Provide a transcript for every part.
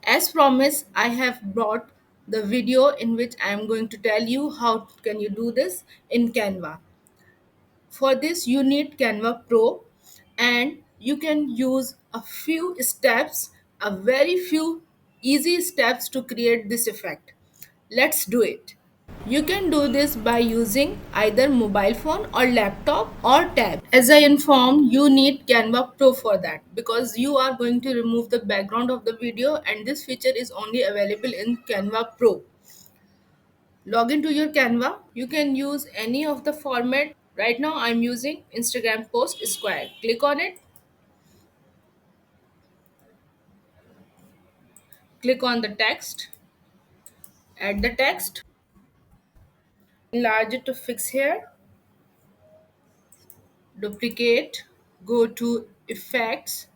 As promised, I have brought the video in which I am going to tell you how can you do this in Canva. For this you need Canva Pro, and you can use a few steps, a very few easy steps to create this effect. Let's do it. You can do this by using either mobile phone or laptop or tab. As I informed, you need Canva Pro for that because you are going to remove the background of the video, and this feature is only available in Canva Pro. Log into your Canva. You can use any of the format. Right now I'm using Instagram post square. Click on it. Click on the text. Add the text. Enlarge it to fix here. Duplicate. Go to effects.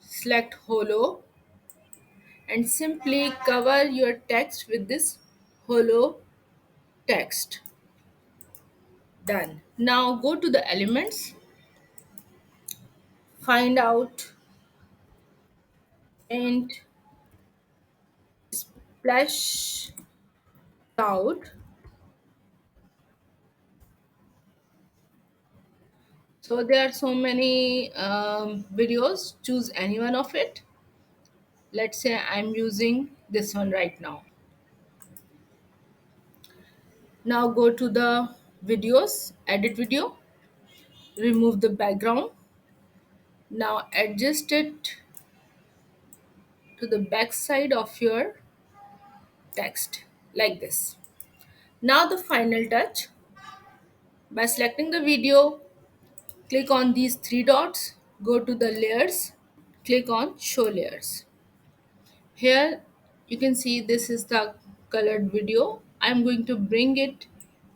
Select holo and simply cover your text with this holo text. Done. Now go to the elements. Find out and splash out. So there are so many videos. Choose any one of it. Let's say I'm using this one right now. Now go to the videos, edit video, remove the background. Now adjust it to the back side of your text like this. Now the final touch, by selecting the video, click on these three dots, go to the layers, click on show layers. Here you can see this is the colored video. I'm going to bring it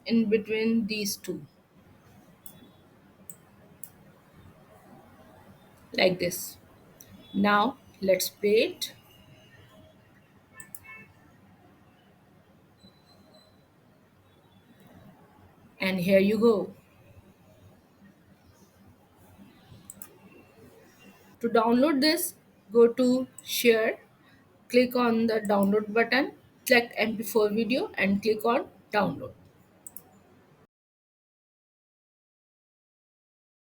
in between these two like this. Now let's play it, and here you go. To download this, go to share, click on the download button, select MP4 video and click on download.